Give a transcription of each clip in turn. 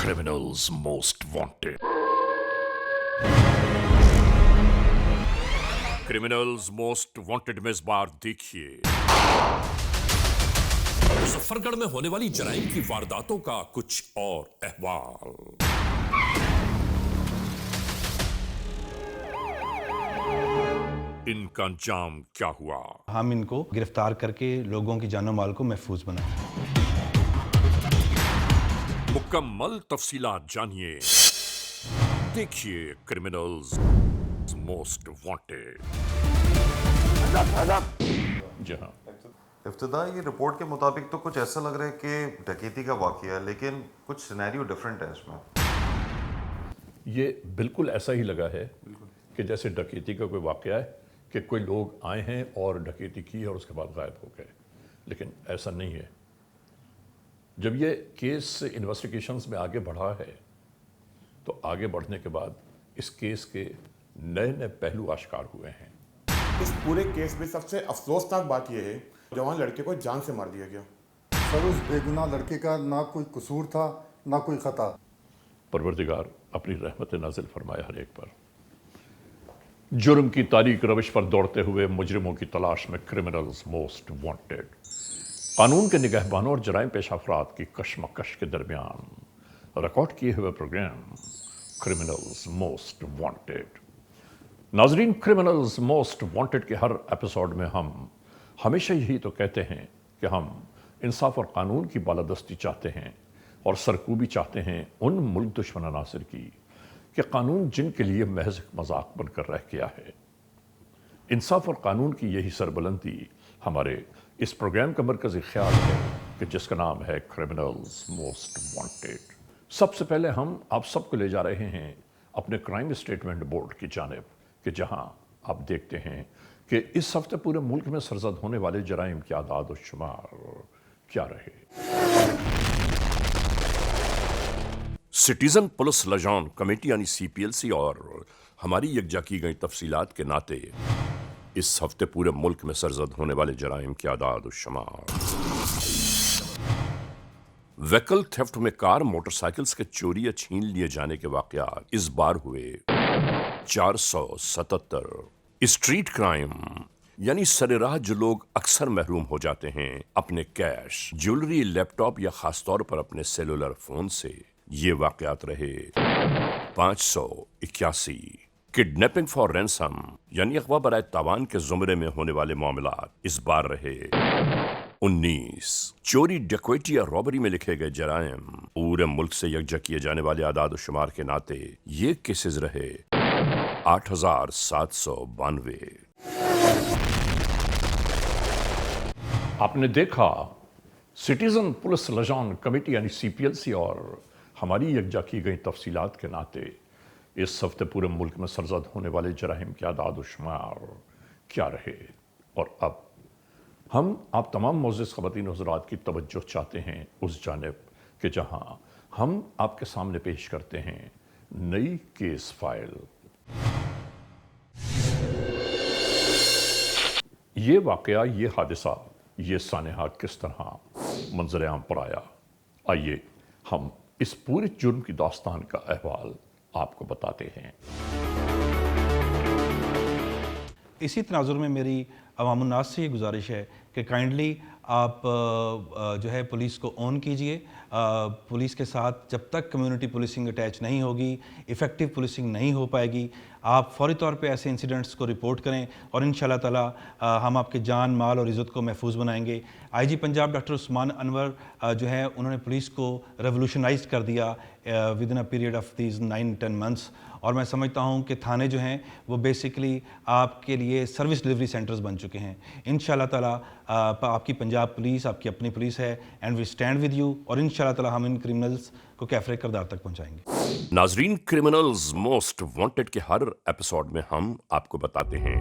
Criminals Most Wanted. Criminals most wanted में इस बार देखिए मुजफ्फरगढ़ में होने वाली जराइम की वारदातों का कुछ और अहवाल। इनका अंजाम क्या हुआ, हम इनको गिरफ्तार करके लोगों की जानो माल को महफूज बनाएं। मुकम्मल तफसीलात जानिए। देखिए क्रिमिनल्स मोस्ट वांटेड। जहां इफ्तिदा, ये रिपोर्ट के मुताबिक तो कुछ ऐसा लग रहा है कि डकैती का वाकया है, लेकिन कुछ सिनेरियो डिफरेंट है इसमें। ये बिल्कुल ऐसा ही लगा है कि जैसे डकैती का कोई वाकया है कि कोई लोग आए हैं और डकैती की और उसके बाद गायब हो गए, लेकिन ऐसा नहीं है। जब ये केस इन्वेस्टिगेशंस में आगे बढ़ा है तो आगे बढ़ने के बाद इस केस के नए नए पहलू आश्कार हुए हैं। इस पूरे केस में सबसे अफसोसनाक बात यह है, जवान लड़के को जान से मार दिया गया। सर, उस बेगुनाह लड़के का ना कोई कसूर था ना कोई खता। परवरदिगार अपनी रहमत नाजिल फरमाए हर एक पर। जुर्म की तारीक रविश पर दौड़ते हुए मुजरिमों की तलाश में क्रिमिनल्स मोस्ट वांटेड। कानून के निगहबानों और जराइम पेश अफराद की कशमकश के दरमियान रिकॉर्ड किए हुए प्रोग्राम क्रिमिनल्स मोस्ट वांटेड। नाजरीन, क्रिमिनल्स मोस्ट वांटेड के हर एपिसोड में हम हमेशा यही तो कहते हैं कि हम इंसाफ और कानून की बालादस्ती चाहते हैं और सरकूबी चाहते हैं उन मुल्क दुश्मन अनासिर की कि कानून जिनके लिए महज एक मजाक बनकर रह गया है। इंसाफ और कानून की यही सरबुलंदी हमारे इस प्रोग्राम का मरकजी ख्याल है कि जिसका नाम है क्रिमिनल्स मोस्ट वांटेड। सबसे पहले हम आप सबको ले जा रहे हैं अपने क्राइम स्टेटमेंट बोर्ड की जानिब कि जहां आप देखते हैं कि इस हफ्ते पूरे मुल्क में सरजद होने वाले जराइम के आदाद और शुमार क्या रहे। सिटीजन पुलिस लजान कमेटी यानी CPLC और हमारी यकजा की गई तफसीलात के नाते इस हफ्ते पूरे मुल्क में सरजद होने वाले जराइम के आदाद और शुमार। व्हीकल थेफ्ट में कार मोटरसाइकिल्स के चोरी या छीन लिए जाने के वाकयात इस बार हुए 477। स्ट्रीट क्राइम यानी सरेराह जो लोग अक्सर महरूम हो जाते हैं अपने कैश, ज्वेलरी, लैपटॉप या खासतौर पर अपने सेलुलर फोन से, ये वाकयात रहे 581। किडनैपिंग फॉर रैंसम यानी अगवा बराए तावान के जुमरे में होने वाले मामलात इस बार रहे 19। चोरी, डकैती या रॉबरी में लिखे गए जराइम पूरे मुल्क से यकजा किए जाने वाले आदाद शुमार के नाते ये केसेस रहे 8792। आपने देखा सिटीजन पुलिस लजान कमेटी यानी CPLC और हमारी यकजा की गई तफसीलात के नाते इस हफ्ते पूरे मुल्क में सरजद होने वाले जराइम के आदाद व शुमार क्या रहे। और अब हम आप तमाम मोअज़्ज़िज़ ख़वातीन और हज़रात की तवज्जो चाहते हैं उस जानिब कि जहां हम आपके सामने पेश करते हैं नई केस फाइल। ये वाकया, ये हादिसा, ये सानेहा किस तरह मंजर आम पर आया, आइए हम इस पूरे जुर्म की दास्तान का अहवाल आपको बताते हैं। इसी तनाजुर में मेरी अवामुन्नास से ये गुजारिश है कि काइंडली आप जो है पुलिस को ऑन कीजिए। पुलिस के साथ जब तक कम्युनिटी पुलिसिंग अटैच नहीं होगी, इफ़ेक्टिव पुलिसिंग नहीं हो पाएगी। आप फौरी तौर पे ऐसे इंसिडेंट्स को रिपोर्ट करें और इंशाल्लाह ताला हम आपके जान, माल और इज़्ज़त को महफूज बनाएंगे। IG पंजाब डॉक्टर उस्मान अनवर जो है उन्होंने पुलिस को रेवोल्यूशनाइज कर दिया with in a period of these 9-10 months. और मैं समझता हूँ कि थाने जो हैं वो बेसिकली आपके लिए सर्विस डिलीवरी सेंटर्स बन चुके हैं। इंशाल्लाह ताला आपकी पंजाब पुलिस आपकी अपनी पुलिस है and we stand with you, और इंशाल्लाह ताला हम इन क्रिमिनल्स को कैफरे करदार तक पहुँचाएंगे। नाजरीन, क्रिमिनल्स मोस्ट वांटेड के हर एपिसोड में हम आपको बताते हैं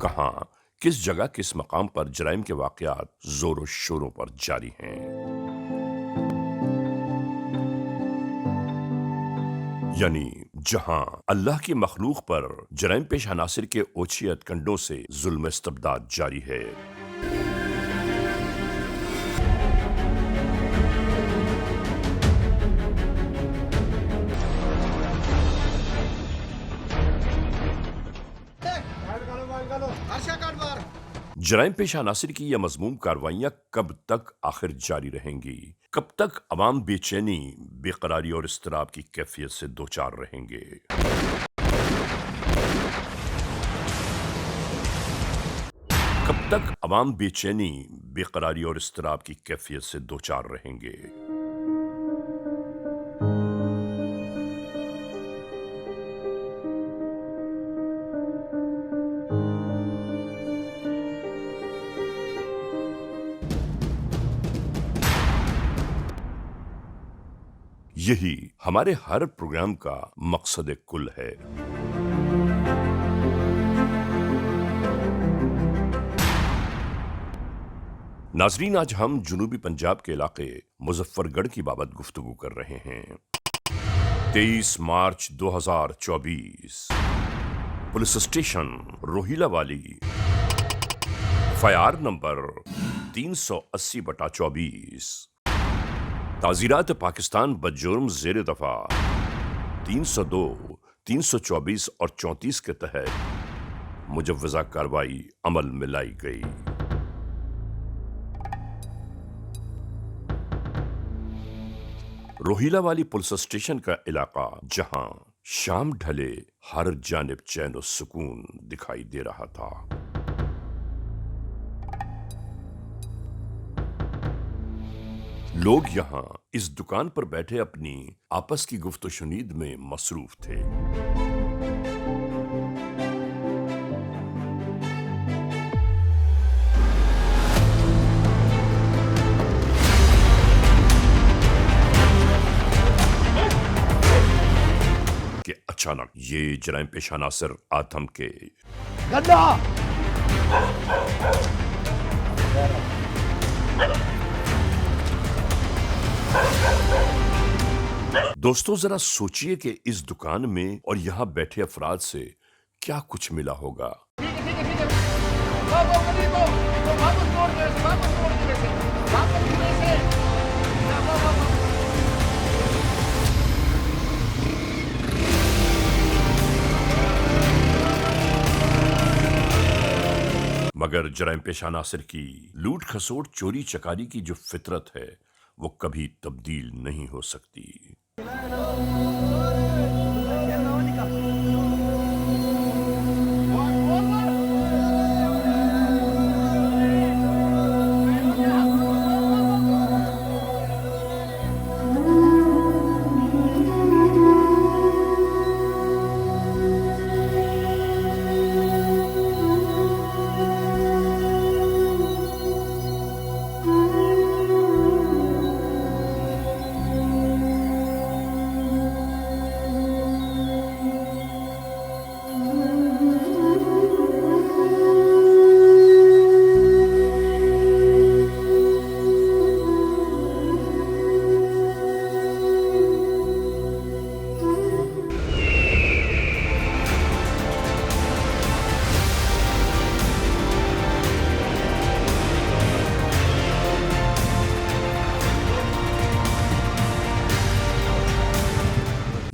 कहां, किस जगह, किस मकाम पर जराइम के वाकयात जोरों शोरों पर जारी हैं। यानी जहां अल्लाह की मखलूक पर जराइम पेश अनासिर के ओछियत कंडों से जुल्म इस्तबदाद जारी है। जराइम पेशा अनासिर की यह मजमूम कार्रवाइयां कब तक आखिर जारी रहेंगी? कब तक अवाम बेचैनी, बेकरारी और इस्तराब की कैफियत से दो चार रहेंगे? कब तक अवाम बेचैनी, बेकरारी और इस्तराब की कैफियत से दो चार रहेंगे? यही हमारे हर प्रोग्राम का मकसद कुल है। नाजरीन, आज हम जुनूबी पंजाब के इलाके मुजफ्फरगढ़ की बाबत गुफ्तगू कर रहे हैं। 23 मार्च 2024 पुलिस स्टेशन रोहिला वाली FIR नंबर 380/24 ताज़ीरात पाकिस्तान बजुर्म ज़ेर दफा 302, 324 और 34 के तहत मुजव्वज़ा कार्रवाई अमल में लाई गई। रोहिला वाली पुलिस स्टेशन का इलाका, जहां शाम ढले हर जानिब चैन और सुकून दिखाई दे रहा था। लोग यहां इस दुकान पर बैठे अपनी आपस की गुफ्तशुनीद में मसरूफ थे। कि अचानक ये जराइम पेशा नासिर आथम के दोस्तों, जरा सोचिए कि इस दुकान में और यहां बैठे अफराद से क्या कुछ मिला होगा। मगर जराइम पेशा नासिर की लूट खसोट, चोरी चकारी की जो फितरत है वो कभी तब्दील नहीं हो सकती।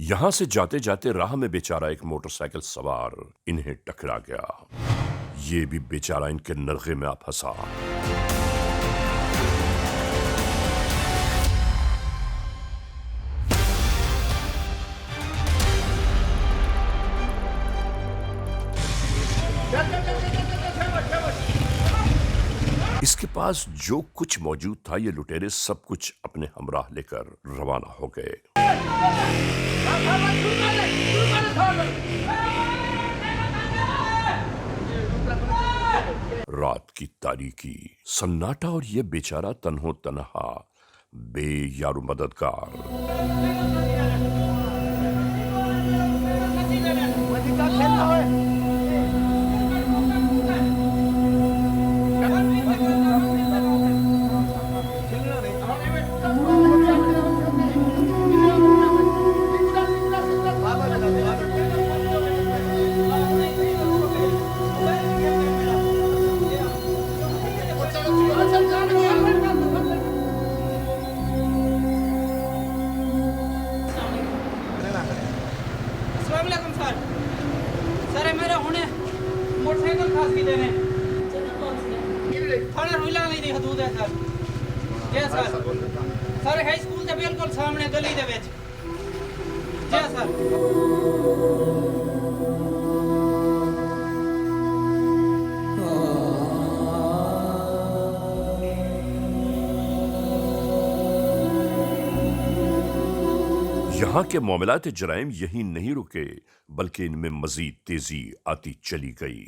यहां से जाते जाते राह में बेचारा एक मोटरसाइकिल सवार इन्हें टकरा गया। ये भी बेचारा इनके नरगे में आ फंसा। इसके पास जो कुछ मौजूद था, ये लुटेरे सब कुछ अपने हमराह लेकर रवाना हो गए। रात की तारीकी, सन्नाटा और ये बेचारा तन्हो तन्हा, बेयारो मददगार। सर, मेरा थाना रोहिला ਦੀ ਹਦੂਦ ਹੈ ਸਰ ਜੀ ਸਰ ਸਰ ਹਾਈ ਸਕੂਲ ਦੇ ਬਿਲਕੁਲ ਸਾਹਮਣੇ ਗਲੀ ਦੇ ਵਿੱਚ ਜੀ ਸਰ यहाँ के मामलात जराइम यही नहीं रुके बल्कि इनमें मजीद तेजी आती चली गई।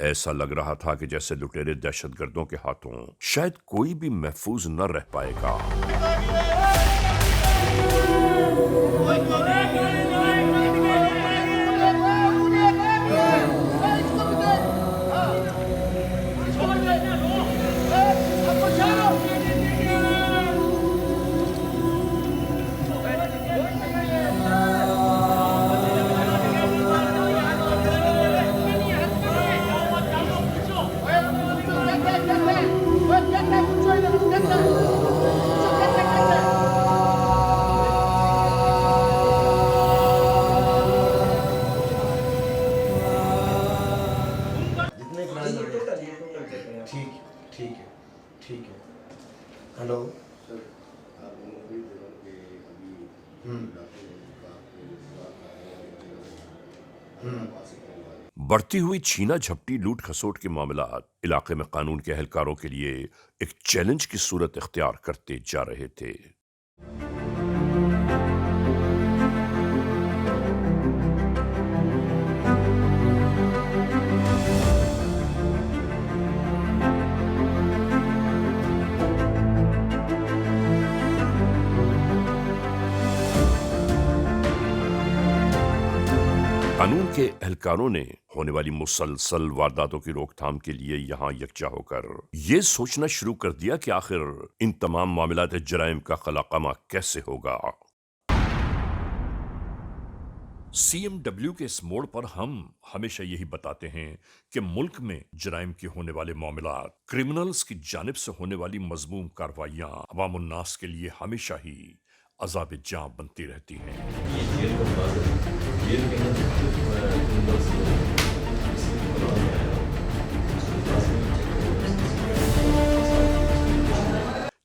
ऐसा लग रहा था कि जैसे लुटेरे दहशतगर्दों के हाथों शायद कोई भी महफूज न रह पाएगा। ठीक है हेलो बढ़ती हुई छीना झपटी लूट खसोट के मामलात इलाके में कानून के एहलकारों के लिए एक चैलेंज की सूरत इख्तियार करते जा रहे थे। कानून के एहलकारों ने होने वाली मुसलसल वारदातों की रोकथाम के लिए यहां यकजा होकर ये सोचना शुरू कर दिया कि आखिर इन तमाम मामलात जराइम का खलाकामा कैसे होगा। CMW के इस मोड़ पर हम हमेशा यही बताते हैं कि मुल्क में जराइम के होने वाले मामलात, क्रिमिनल्स की जानिब से होने वाली मजमूम कार्रवाइयां अवाम उन्नास के लिए हमेशा ही अजाब जां बनती रहती हैं।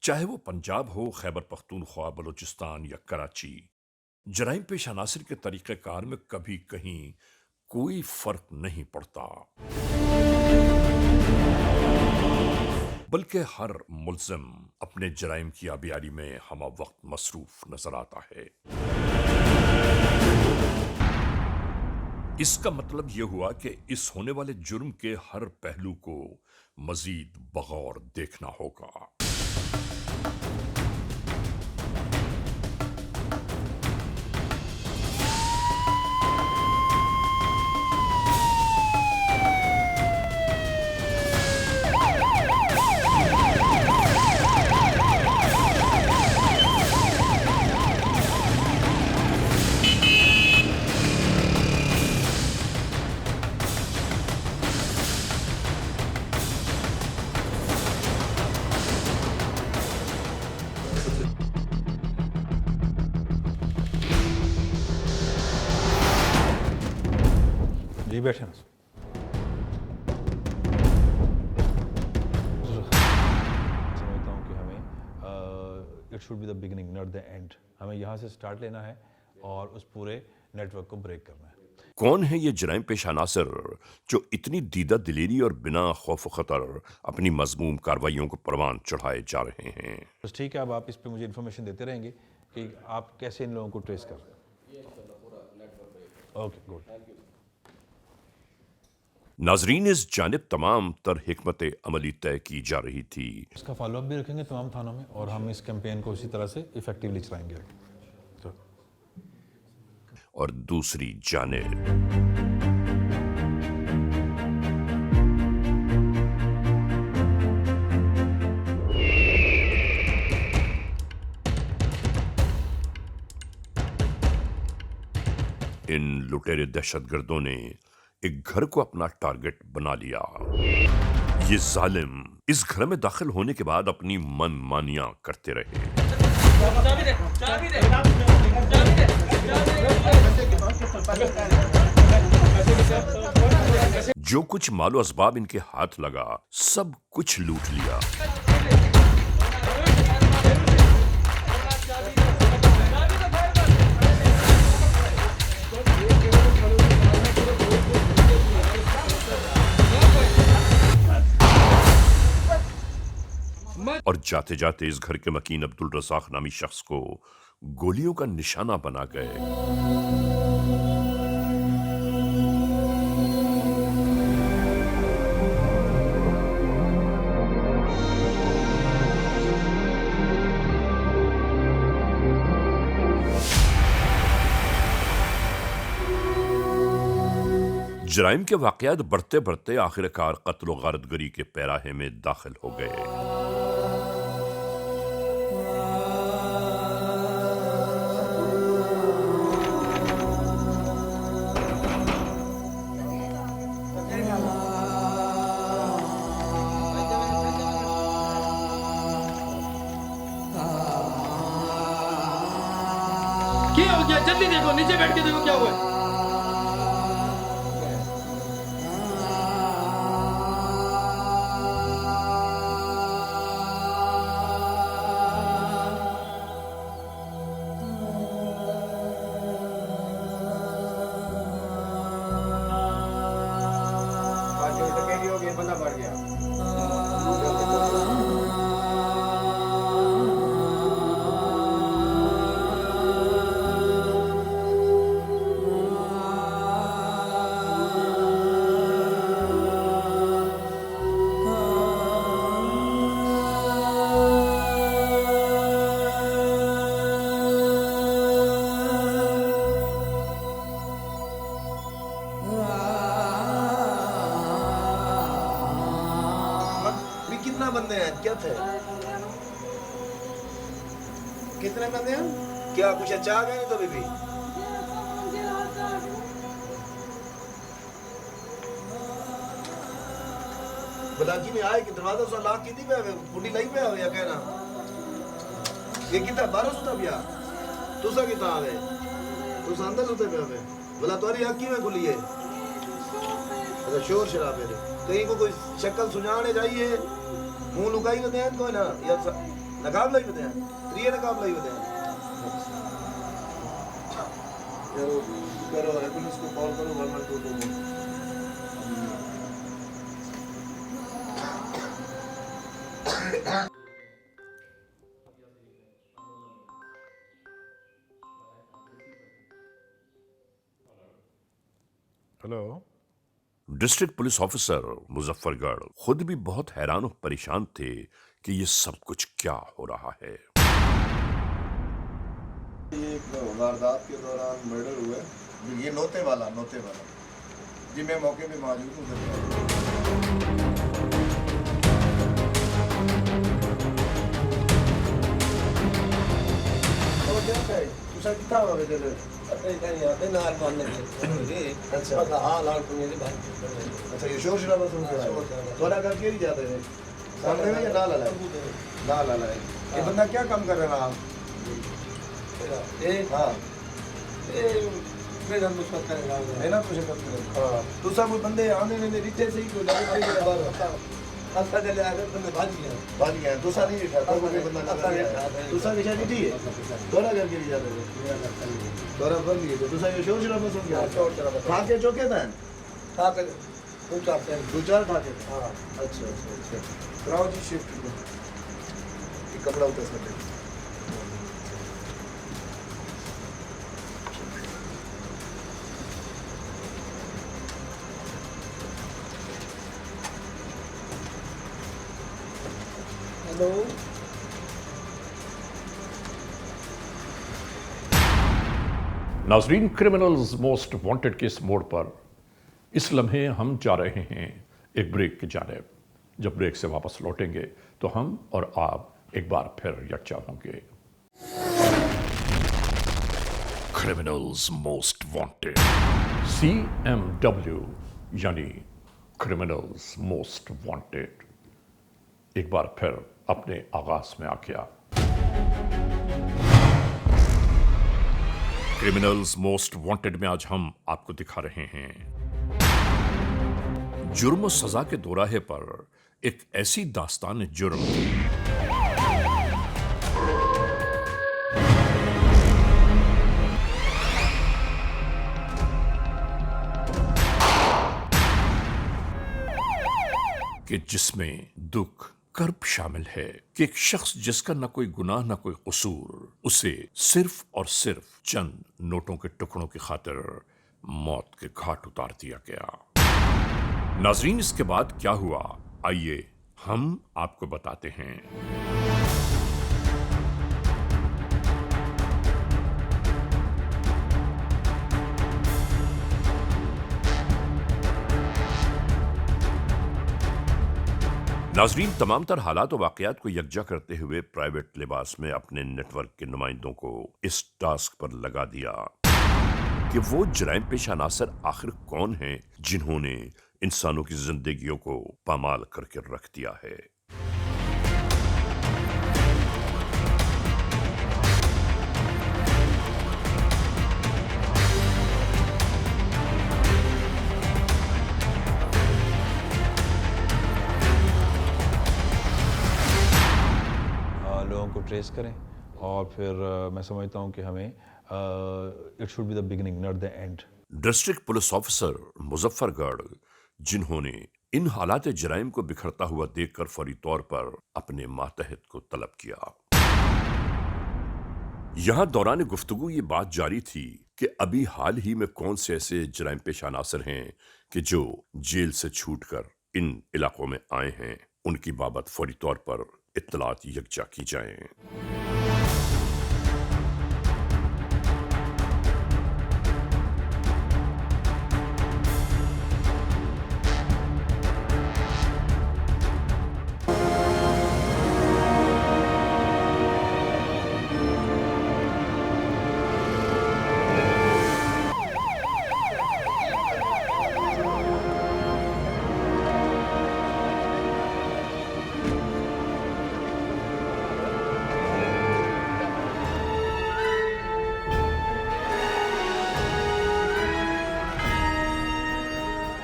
चाहे वो पंजाब हो, खैबर पख्तूनख्वा, बलूचिस्तान या कराची, जराइम पेश अनासिर के तरीक़ेकार में कभी कहीं कोई फर्क नहीं पड़ता, बल्कि हर मुल्ज़िम अपने जराइम की आबियारी में हमा वक्त मसरूफ नजर आता है। इसका मतलब यह हुआ कि इस होने वाले जुर्म के हर पहलू को मजीद बगौर देखना होगा। जी बैठे ना समझता हूँ कि हमें it should be the beginning not the end. हमें यहाँ से स्टार्ट लेना है और उस पूरे नेटवर्क को ब्रेक करना है। कौन है ये जराइम पेश अनासिर जो इतनी दीदा दिलेरी और बिना खौफ खतर अपनी मजमूम कार्रवाइयों को परवान चढ़ाए जा रहे हैं? बस ठीक है, अब आप इस पे मुझे इन्फॉर्मेशन देते रहेंगे कि आप कैसे इन लोगों को ट्रेस कर रहे हैं। Okay good. नाजरीन, इस जानिब तमाम तर हिकमत अमली तय की जा रही थी। इसका फॉलोअप भी रखेंगे तमाम थानों में और हम इस कैंपेन को इसी तरह से इफेक्टिवली चलाएंगे। तो और दूसरी जानिब इन लुटेरे दहशतगर्दों ने एक घर को अपना टारगेट बना लिया। ये जालिम इस घर में दाखिल होने के बाद अपनी मनमानियां करते रहे। जो कुछ मालो असबाब इनके हाथ लगा सब कुछ लूट लिया। और जाते जाते इस घर के मकीन अब्दुल रज़ाक नामी शख्स को गोलियों का निशाना बना गए। जराइम के वाकयात बढ़ते बढ़ते आखिरकार कत्ल और गारतगरी के पैराहे में दाखिल हो गए। क्या हो गया? जल्दी देखो, नीचे बैठ के देखो क्या हुआ है। बंदा बढ़ गया। कितना बंदे हैं? क्या थे? कितने बंदे हैं? क्या कुछ अच्छा आ गए तो बीबी? बलाकी में आए कि दरवाजा सा लाख की थी पे कुंडी लाई पे या कहना ये कितना 12 सुता बिया तुसा कितना आवे तुस अंदर सुते पे हमें बोला तुम्हारी आँख की में खुली है। अच्छा शोर शराबे रे कहीं को कोई शक्ल सुझाने जाइए मुंह लुकाई होते हैं कोई ना या नकाब लाई होते हैं त्रिये नकाब लाई होते हैं। करो करो एम्बुलेंस को कॉल करो 112 hello. District police officer Muzaffargarh खुद भी बहुत हैरान और परेशान थे कि ये सब कुछ क्या हो रहा है। ये एक वारदात के दौरान मर्डर हुआ है। ये नोते वाला जी मैं मौके पे मौजूद हूँ। तुसा कितना हुआ बेटे अच्छा हाँ लाल अच्छा ये शोर शराबा सुन के थोड़ा घर के ही जाते हैं सामने में या ना लाला है ये बंदा क्या काम कर रहा है आप हाँ मेहनत मुझे करते हैं हाँ तो सब बंदे आने में रिश्ते से ही कोई चले आ गए बंदे भाज गया दूसरा नहीं बैठा तो कोई बंदा लगा दूसरा विषय नहीं थी थोड़ा करके भी जाते थे थोड़ा कर लिए तो दूसरा ये शोर शराबा सुन गया खा के चौके था खा के दो चार खा के हाँ अच्छा कराओ जी शिफ्ट कपड़ा उतर सकते हेलो नाजरीन, क्रिमिनल्स मोस्ट वांटेड के इस मोड़ पर इस लम्हे हम जा रहे हैं एक ब्रेक की जानिब। जब ब्रेक से वापस लौटेंगे तो हम और आप एक बार फिर यकजा होंगे। क्रिमिनल्स मोस्ट वांटेड, CMW यानी क्रिमिनल्स मोस्ट वांटेड एक बार फिर अपने आगाज में आ गया। क्रिमिनल्स मोस्ट वांटेड में आज हम आपको दिखा रहे हैं जुर्म और सजा के दोराहे पर एक ऐसी दास्तान जुर्म कि जिसमें दुख कर्ब शामिल है कि एक शख्स जिसका न कोई गुनाह न कोई कसूर, उसे सिर्फ और सिर्फ चंद नोटों के टुकड़ों की खातिर मौत के घाट उतार दिया गया। नाजरीन, इसके बाद क्या हुआ, आइए हम आपको बताते हैं। नाजरीन, तमाम तर हालात और वाकयात को यकजा करते हुए प्राइवेट लिबास में अपने नेटवर्क के नुमाइंदों को इस टास्क पर लगा दिया कि वो जराइम पेशा अनासर आखिर कौन हैं जिन्होंने इंसानों की जिंदगियों को पामाल करके रख दिया है। लोगों को ट्रेस करें और फिर मैं समझता हूं कि हमें it should be the beginning not the end. District police officer Muzaffargarh, जिन्होंने इन हालात जराइम को बिखरता हुआ देखकर फौरी तौर पर अपने मातहत को तलब किया। यहां दौरान गुफ्तगू ये बात जारी थी कि अभी हाल ही में कौन से ऐसे जराइम पेशा अनासर हैं कि जो जेल से छूटकर इन इलाकों में आए हैं, उनकी बाबत फौरी तौर पर इत्तलात यकजा की जाएं।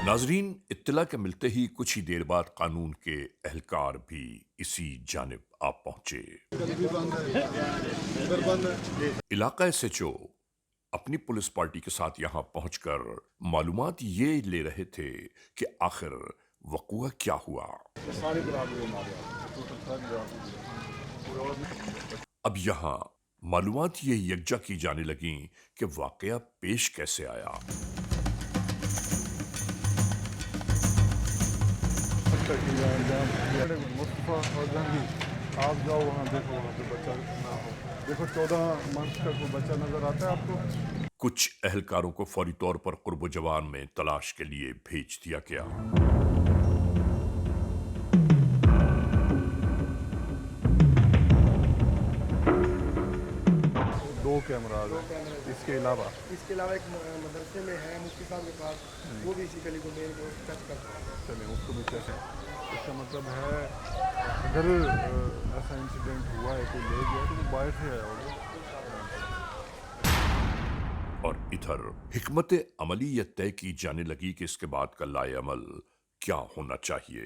नाजरीन, इत्तला के मिलते ही कुछ ही देर बाद कानून के एहलकार भी इसी जानिब आ पहुंचे। इलाका SHO अपनी पुलिस पार्टी के साथ यहां पहुंचकर मालूमात ये ले रहे थे कि आखिर वक़ुआ क्या हुआ। अब यहां मालूमात ये यकजा की जाने लगी कि वाकया पेश कैसे आया। मुस्तफा और जहांगीर, आप जाओ वहाँ देखो, वहाँ पे बच्चा ना हो। देखो 14 मंथ का कोई बच्चा नजर आता है आपको? कुछ एहलकारों को फौरी तौर पर कुर्ब जवान में तलाश के लिए भेज दिया गया। दो कैमरा इसके अलावा एक मदरसे में है मुफ्ती साहब के पास, वो भी इसी गली को मेन को टच करता है। चलें उसको भी चेक करें। इसका मतलब है अगर ऐसा इंसिडेंट हुआ है, कोई ले गया तो वो बाहर से आया होगा। और इधर हिकमत अमली यह तय की जाने लगी कि इसके बाद का लाए अमल क्या होना चाहिए।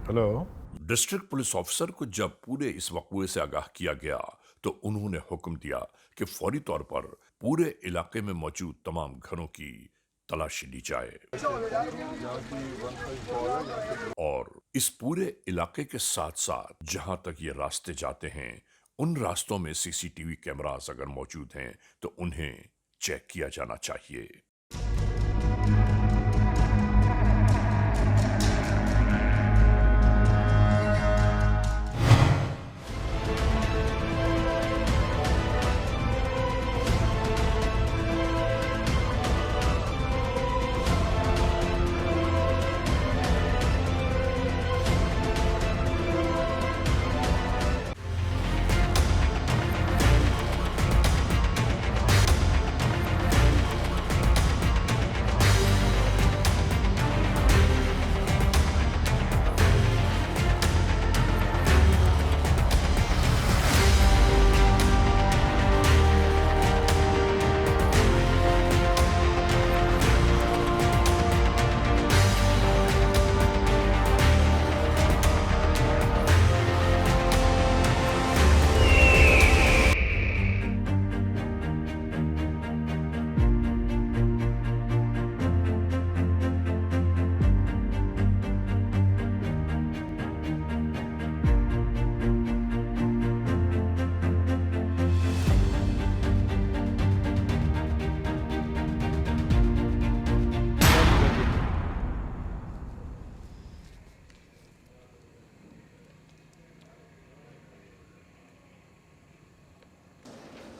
हेलो। डिस्ट्रिक्ट पुलिस ऑफिसर को जब पूरे इस वक़्वे से आगाह किया गया तो उन्होंने हुक्म दिया कि फौरी तौर पर पूरे इलाके में मौजूद तमाम घरों की तलाशी ली जाए और इस पूरे इलाके के साथ साथ जहां तक ये रास्ते जाते हैं उन रास्तों में CCTV कैमरास अगर मौजूद हैं तो उन्हें चेक किया जाना चाहिए।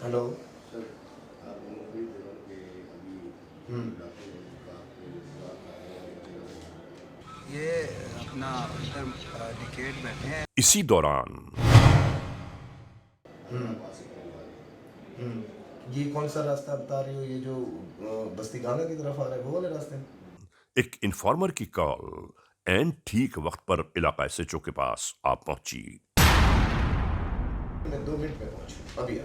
हेलो। ये अपना इधर डिकेट बैठे हैं। इसी दौरान ये कौन सा रास्ता बता रही हो, ये जो बस्ती गाना की तरफ आ रहा है वो वाले रास्ते? एक इन्फॉर्मर की कॉल एंड ठीक वक्त पर इलाका एसएचओ के पास आ पहुंची। मैं 2 मिनट में पहुंचू, अभी आ।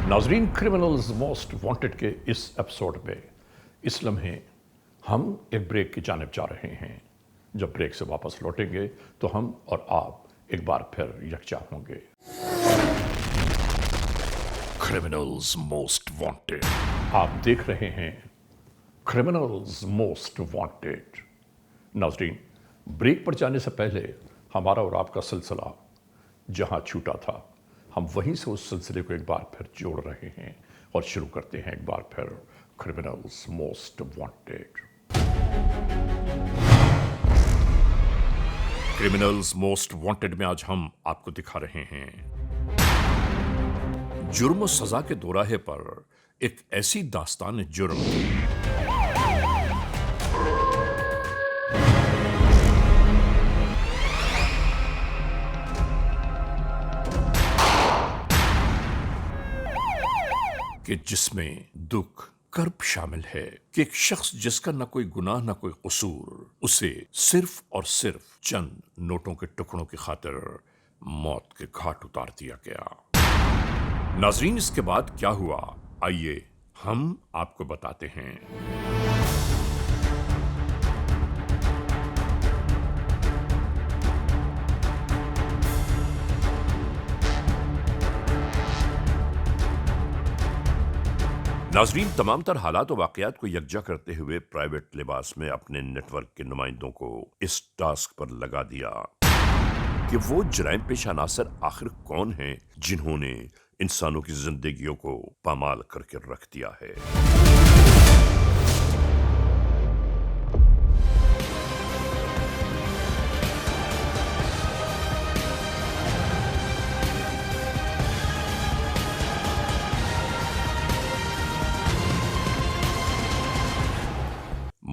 नाजरीन, क्रिमिनल्स मोस्ट वांटेड के इस एपिसोड में इस लम्हे हम एक ब्रेक की जानिब जा रहे हैं। जब ब्रेक से वापस लौटेंगे तो हम और आप एक बार फिर यकजा होंगे। क्रिमिनल्स मोस्ट वांटेड, आप देख रहे हैं क्रिमिनल्स मोस्ट वांटेड। नाजरीन, ब्रेक पर जाने से पहले हमारा और आपका सिलसिला जहां छूटा था, हम वहीं से उस सिलसिले को एक बार फिर जोड़ रहे हैं और शुरू करते हैं एक बार फिर criminals most wanted. Criminals most wanted में आज हम आपको दिखा रहे हैं जुर्म और सजा के दोराहे पर एक ऐसी दास्तान जुर्म कि जिसमें दुख कर्ब शामिल है कि एक शख्स जिसका न कोई गुनाह न कोई कसूर, उसे सिर्फ और सिर्फ चंद नोटों के टुकड़ों की खातिर मौत के घाट उतार दिया गया। नाजरीन, इसके बाद क्या हुआ, आइए हम आपको बताते हैं। नाजरीन, तमाम तर हालात और वाकयात को यकजा करते हुए प्राइवेट लिबास में अपने नेटवर्क के नुमाइंदों को इस टास्क पर लगा दिया कि वो जराइम पेशा अनासर आखिर कौन हैं जिन्होंने इंसानों की जिंदगियों को पामाल करके रख दिया है।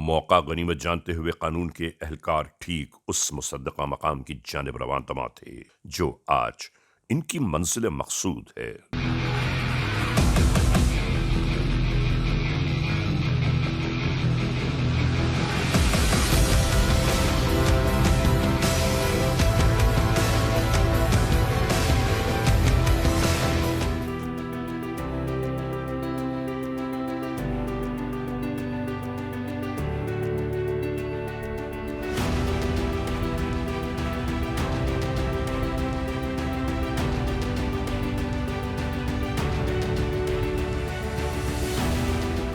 मौका गनीमत जानते हुए कानून के एहलकार ठीक उस मुसद्दका मकाम की जानिब रवान तमा थे जो आज इनकी मंजिल मकसूद है।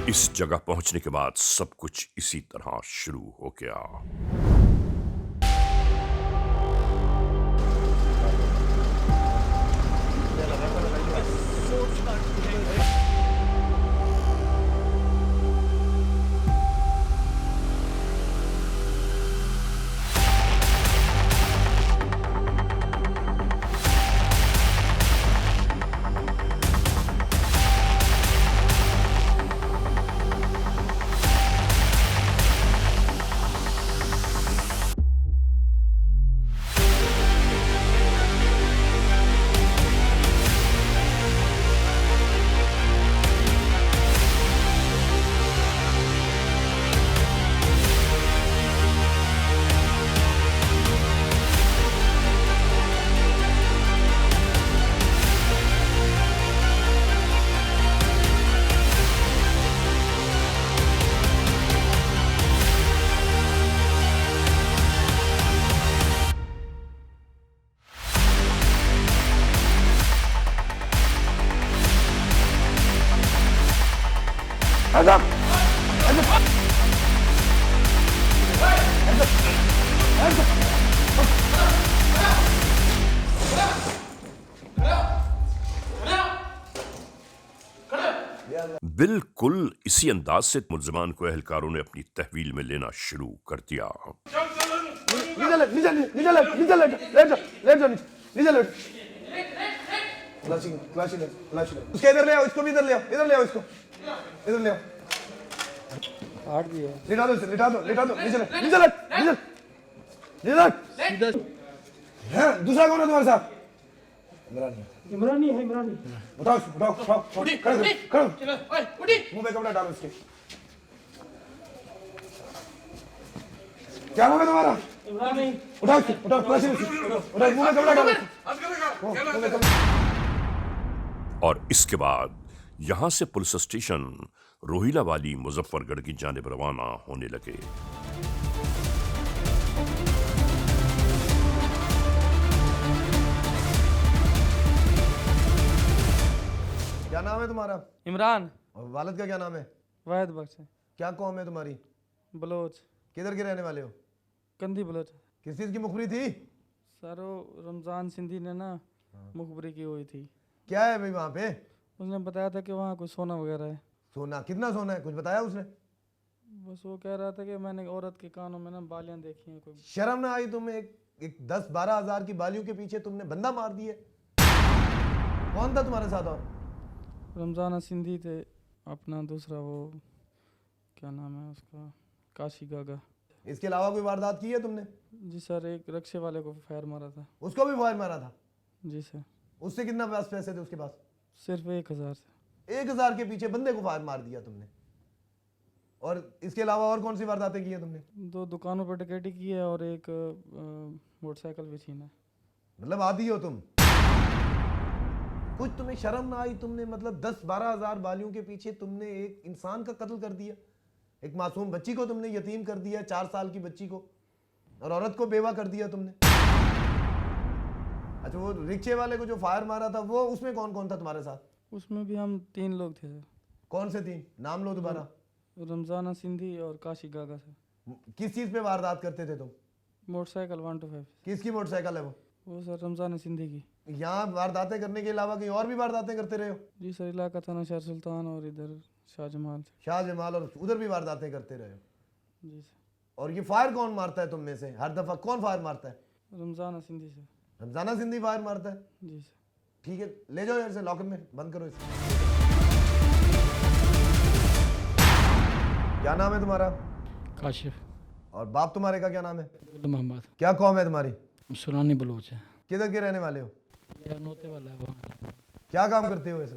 इस जगह पहुंचने के बाद सब कुछ इसी तरह शुरू हो गया। बिल्कुल इसी अंदाज से मुल्जिमान को एहलकारों ने अपनी तहवील में लेना शुरू कर दिया। नीचे लेट क्लाशी उसके इधर ले आओ, इसको भी इधर ले आओ, इधर ले आओ, इसको इधर ले आओ, हार्ट भी है। लिटा दो नीचे दूसरा कौन है तुम्हारे साथ? इमरानी है, इमरानी। उठाओ खड़े मुंह में कपड़ा डालो इसके। क्या नाम है तुम्हारा? इमरानी। उठाओ क्लासी में उठाओ, मुंह में कपड़ा डालो। और इसके बाद यहां से पुलिस स्टेशन रोहिला वाली मुजफ्फरगढ़ की जानिब रवाना होने लगे। क्या नाम है तुम्हारा? इमरान। और वालिद का क्या नाम है? वाहिद बख्श। क्या कौम है तुम्हारी? बलोच। किधर के रहने वाले हो? कंदी बलोच। किस चीज की मुखबरी थी? सर वो रमजान सिंधी ने ना मुखबरी की हुई थी। क्या है भाई वहाँ पे? उसने बताया था कि वहाँ कोई सोना वगैरह है। सोना? कितना सोना है, कुछ बताया उसने? बस वो कह रहा था कि मैंने औरत के कानों में ना बालियां देखी हैं। कोई शर्म ना आई तुम्हें? एक 10-12 हजार की बालियों के पीछे तुमने बंदा मार दिए। कौन था तुम्हारे साथ? और रमजाना सिंधी थे, अपना दूसरा वो क्या नाम है उसका, काशी गागा। इसके अलावा कोई वारदात की है तुमने? जी सर, एक रिक्शे वाले को फायर मारा था। उसको भी फायर मारा था? जी सर। उससे कितना पैसे थे उसके पास? सिर्फ 1000 से। 1000 के पीछे बंदे को फायर मार दिया तुमने। और इसके अलावा और कौन सी वारदातें की है तुमने? 2 दुकानों पर डकैती की है और एक मोटरसाइकिल भी छीना है। मतलब आदी हो तुम? कुछ तुम्हें शर्म ना आई? तुमने मतलब 10-12 हजार बालियों के पीछे तुमने एक इंसान का कत्ल कर दिया, एक मासूम बच्ची को तुमने यतीम कर दिया, 4 साल की बच्ची को, और औरत को बेवा कर दिया तुमने। अच्छा, वो रिक्शे वाले को जो फायर मारा था वो, उसमें कौन कौन था तुम्हारे साथ? उसमें भी हम 3 लोग थे सर। कौन से 3? नाम लो दोबारा। रमजाना सिंधी और काशी गागा सर। किस चीज पे वारदात करते थे तुम? मोटरसाइकिल 125। किसकी मोटरसाइकिल है वो? वो सर रमजाना सिंधी की। यहाँ वारदातें करने के अलावा कहीं और भी वारदातें करते रहे हो? जी सर, इलाका थाना शहर सुल्तान और इधर शाहजमाल। शाहजमाल, और उधर भी वारदातें करते रहे हो? जी सर। और ये फायर कौन मारता है तुम में से? हर दफा कौन फायर मारता है? रमजाना सिंधी सर। रमजाना सिंधी फायर मारता है? जी सर। ठीक है, ले जाओ यार से लॉकअप में, बंद करो इसे। क्या नाम है तुम्हारा? काशिफ। और बाप तुम्हारे का क्या नाम है? मोहम्मद। क्या कौम है तुम्हारी? सुनानी बलोच है। किधर के रहने वाले हो? यार नोते वाला है वहाँ। क्या काम करते हो ऐसे?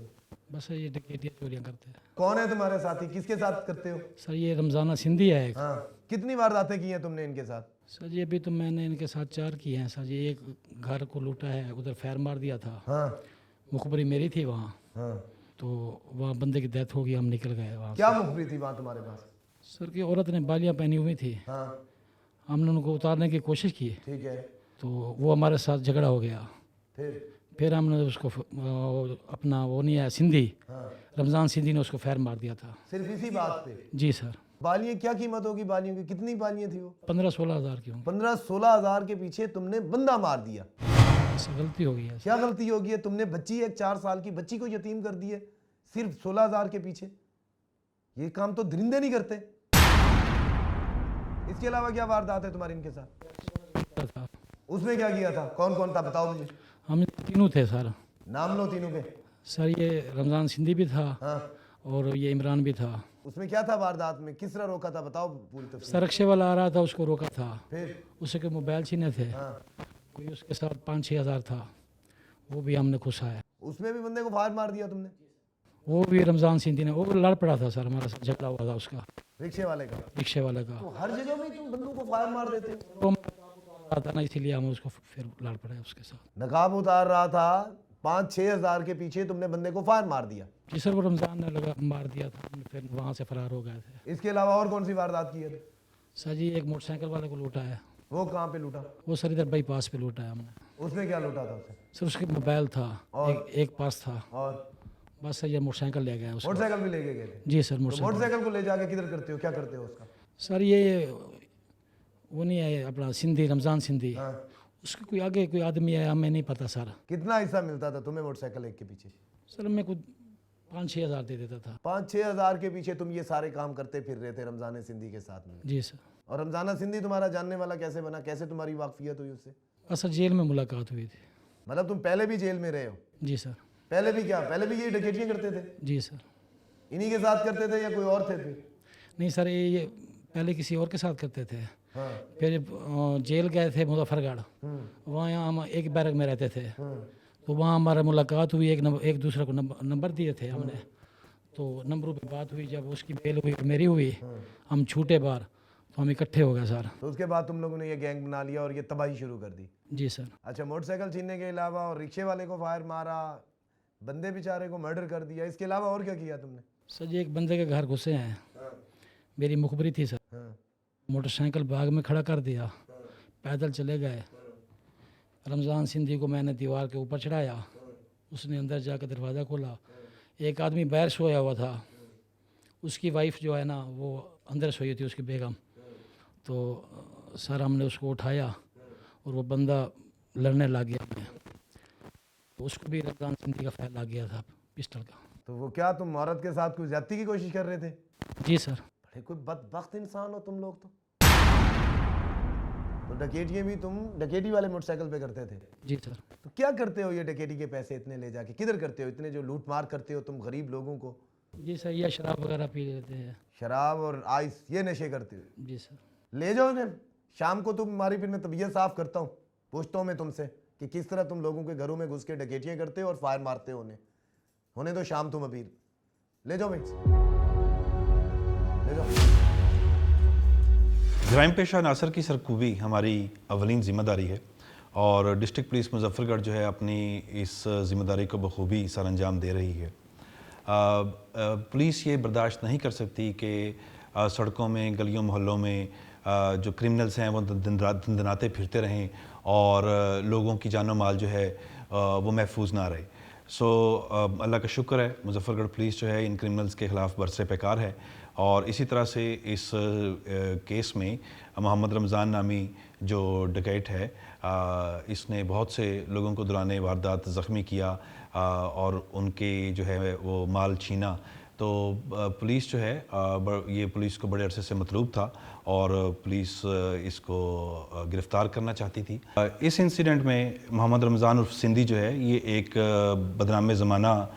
बस ये डकैतियाँ चोरियाँ करते हैं। कौन है तुम्हारे साथी? किसके साथ करते हो? सर ये रमजाना सिंधी है एक। हाँ, कितनी वारदातें की हैं तुमने इनके साथ? सर जी अभी तो मैंने इनके साथ 4 किए हैं सर जी। एक घर को लूटा है, उधर फायर मार दिया था। हाँ। मुखबरी मेरी थी वहाँ। हाँ। तो वहाँ बंदे की डेथ हो गई, हम निकल गए वहाँ। क्या मुखबरी थी वहाँ तुम्हारे पास? सर की औरत ने बालियाँ पहनी हुई थी। हाँ। हमने उनको उतारने की कोशिश की। ठीक है। तो वो हमारे साथ झगड़ा हो गया। फिर हमने उसको अपना वो नहीं है सिंधी, हाँ। रमज़ान सिंधी ने उसको फायर मार दिया था। सिर्फ इसी बात पे? जी सर। बालियाँ क्या कीमत होगी बालियों की? कितनी बालियाँ थी वो? 15-16 हज़ार की। 15-16 हजार के पीछे तुमने बंदा मार दिया। गलती हो गई है। क्या गलती होगी है? तुमने बच्ची, एक 4 साल की बच्ची को यतीम कर दी है सिर्फ 16 हजार के पीछे। ये काम तो दरिंदे नहीं करते। इसके अलावा क्या वारदात है तुम्हारी इनके साथ? उसमें क्या किया था? कौन कौन था बताओ मुझे। हम तीनों थे सर। नाम लो तीनों के। सर ये रमज़ान सिंधी भी था। हाँ। और ये इमरान भी था। उसमें क्या था वारदात में? किस तरह रोका था बताओ पूरी तफसील। सर रिक्शे वाला आ रहा था, उसको रोका था। फिर उसके मोबाइल छीने थे। हाँ। कोई उसके साथ 5-6 हज़ार था, वो भी हमने घुसाया। उसमें भी बंदे को फायर मार दिया तुमने? वो भी रमज़ान सिंधी ने, वो लड़ पड़ा था सर, हमारे साथ झगड़ा हुआ था उसका, रिक्शे वाले का। रिक्शे वाले का। तो हर जगह में तुम बंदों को फायर मार देते हो? वो था ना, इसीलिए हम उसको फिर लड़ पड़े उसके साथ। नकाब उतार रहा था, 5-6 हजार के पीछे तुमने बंदे को फायर मार दिया? जी सर, वो रमज़ान ने लगा मार दिया था, फिर वहाँ से फरार हो गए थे। इसके अलावा और कौन सी वारदात की है? सर जी एक मोटरसाइकिल वाले को लूटा है। वो कहाँ पे लूटा? वो सर इधर बाईपास पे लूटा है हमने। उसमें क्या लूटा था उसे? सर उसके मोबाइल था और? एक पास था। और बस सर ये मोटरसाइकिल ले गए। मोटरसाइकिल भी लेके गए थे? जी सर। मोटरसाइकिल को ले जाके किधर करते हो? क्या करते हो उसका? सर ये वो नहीं है अपना सिंधी, रमज़ान सिंधी। हाँ। उसके कोई आगे कोई आदमी है, हमें नहीं पता सर। कितना हिस्सा मिलता था तुम्हें मोटरसाइकिल एक के पीछे? सर मैं कुछ 5-6 हज़ार दे देता था। 5-6 हजार के पीछे तुम ये सारे काम करते फिर रहे थे रमजान सिंधी के साथ में? जी सर। और रमजाना सिंधी तुम्हारा जानने वाला कैसे बना? कैसे तुम्हारी वाकफियत हुई उससे? सर जेल में मुलाकात हुई थी। मतलब तुम पहले भी जेल में रहे हो? जी सर। पहले भी क्या, पहले भी ये डकैतियाँ करते थे? जी सर। इन्हीं के साथ करते थे या कोई और थे फिर? नहीं सर, ये पहले किसी और के साथ करते थे। हाँ। फिर जेल गए थे मुजफ्फरगढ़, वहाँ हम एक बैरक में रहते थे, तो वहाँ हमारा मुलाकात हुई, एक दूसरे को नंबर दिए थे हमने, तो नंबरों पे बात हुई। जब उसकी बेल हुई मेरी हुई, हम छूटे बाहर, तो हम इकट्ठे हो गए सर। तो उसके बाद तुम लोगों ने ये गैंग बना लिया और ये तबाही शुरू कर दी? जी सर। अच्छा, मोटरसाइकिल छीनने के अलावा और रिक्शे वाले को फायर मारा, बंदे बेचारे को मर्डर कर दिया, इसके अलावा और क्या किया तुमने? सर जी, एक बंदे के घर घुसे हैं, मेरी मुखबरी थी सर, मोटरसाइकिल बाग में खड़ा कर दिया, पैदल चले गए। रमज़ान सिंधी को मैंने दीवार के ऊपर चढ़ाया, उसने अंदर जाकर दरवाज़ा खोला। एक आदमी बाहर सोया हुआ था, उसकी वाइफ जो है ना वो अंदर सोई थी, उसकी बेगम। तो सर हमने उसको उठाया और वो बंदा लड़ने लग गया हमें, तो उसको भी रमज़ान सिंधी का फायर लग गया था पिस्टल का। तो वो क्या, तुम औरत के साथ कुछ ज्यादती की कोशिश कर रहे थे? जी सर। बड़े कोई बदबख्त इंसान हो तुम लोग। तो डकैतियाँ भी तुम डकैती वाले मोटरसाइकिल पे करते थे? जी सर। तो क्या करते हो ये डकैती के पैसे इतने ले जाके, किधर करते हो इतने जो लूट मार करते हो तुम गरीब लोगों को? जी सर, ये शराब वगैरह पी लेते हैं। शराब और आइस ये नशे करते हो? जी सर। ले जाओ इन्हें, शाम को तुम्हारी फिर मैं तबीयत साफ करता हूँ, पूछता हूँ मैं तुमसे कि किस तरह तुम लोगों के घरों में घुस के डकैतियाँ करते हो और फायर मारते हो उन्हें। होने दो शाम तुम अभी, ले जाओ भाई, ले जाओ। जराइम पेशा नासर की सरकूबी हमारी अवलीन ज़िम्मेदारी है और डिस्ट्रिक्ट पुलिस मुजफ्फरगढ़ जो है अपनी इस ज़िम्मेदारी को बखूबी सर अंजाम दे रही है। पुलिस ये बर्दाश्त नहीं कर सकती कि सड़कों में, गलियों मोहल्लों में जो क्रिमिनल्स हैं वो दंदनाते फिरते रहें और लोगों की जानो माल जो है वो महफूज ना रहे। अल्लाह का शुक्र है, मुजफ्फरगढ़ पुलिस जो है इन क्रिमिनल्स के ख़िलाफ़ बरसे पैकार है और इसी तरह से इस केस में मोहम्मद रमज़ान नामी जो डकैत है, इसने बहुत से लोगों को दौरान वारदात ज़ख्मी किया और उनके जो है वो माल छीना। तो पुलिस जो है ये पुलिस को बड़े अरसे से मतलूब था और पुलिस इसको गिरफ़्तार करना चाहती थी। इस इंसिडेंट में मोहम्मद रमज़ान उर्फ सिंधी जो है ये एक बदनाम ज़माना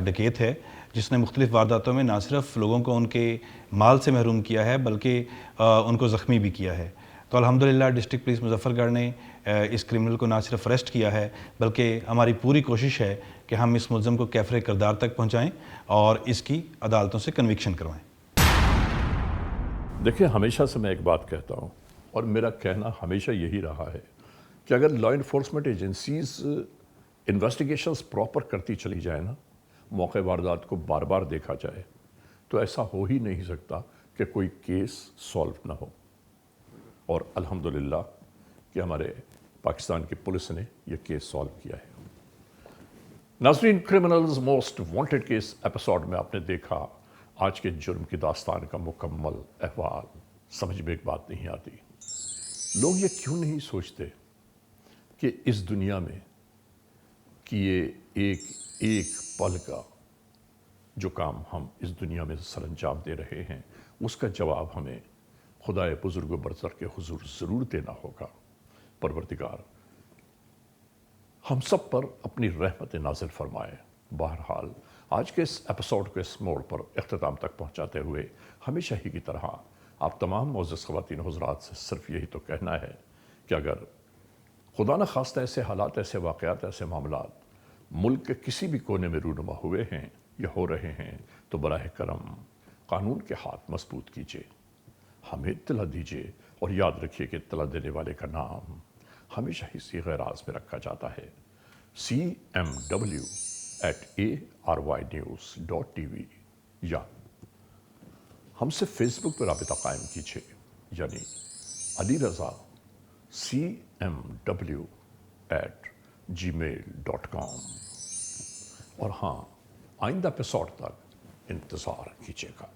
डकैत है जिसने मुख्तलिफ़ वारदातों में ना सिर्फ लोगों को उनके माल से महरूम किया है बल्कि उनको ज़ख्मी भी किया है। तो अल्हम्दुलिल्लाह डिस्ट्रिक्ट पुलिस मुजफ्फरगढ़ ने इस क्रिमिनल को ना सिर्फ अरेस्ट किया है बल्कि हमारी पूरी कोशिश है कि हम इस मुलज़म को कैफ़रे किरदार तक पहुँचाएँ और इसकी अदालतों से कन्विक्शन करवाएँ। देखिए, हमेशा से मैं एक बात कहता हूँ और मेरा कहना हमेशा यही रहा है कि अगर law enforcement agencies investigations proper करती चली जाए ना, मौके वारदात को बार बार देखा जाए, तो ऐसा हो ही नहीं सकता कि कोई केस सॉल्व ना हो। और अल्हम्दुलिल्लाह कि हमारे पाकिस्तान की पुलिस ने यह केस सॉल्व किया है। नाज़रीन, criminals most wanted case episode में आपने देखा आज के जुर्म की दास्तान का मुकम्मल अहवाल। समझ में एक बात नहीं आती, लोग ये क्यों नहीं सोचते कि इस दुनिया में कि ये एक एक पल का जो काम हम इस दुनिया में सरअंजाम दे रहे हैं उसका जवाब हमें खुदाए बुजुर्ग बरतर के हुजूर ज़रूर देना होगा। परवरदिगार हम सब पर अपनी रहमत नाज़िल फरमाए। बहरहाल आज के इस एपिसोड को इस मोड़ पर इख्तिताम तक पहुंचाते हुए हमेशा ही की तरह आप तमाम मोअज़्ज़ज़ ख़वातीन हुज़रात से सिर्फ यही तो कहना है कि अगर खुदा न खास्ता ऐसे हालात, ऐसे वाक़यात, ऐसे मामलात मुल्क के किसी भी कोने में रूनुमा हुए हैं या हो रहे हैं तो बराह करम कानून के हाथ मजबूत कीजिए, हमें इत्तला दीजिए और याद रखिए कि इत्तला देने वाले का नाम हमेशा ही सीग़े राज में रखा जाता है। cmw@arYnews.tv या हमसे फेसबुक पर राबिता कायम कीजिए, यानी अली रज़ा cmw@gmail.com। और हाँ, आइंदा एपिसोड तक इंतज़ार कीजिएगा।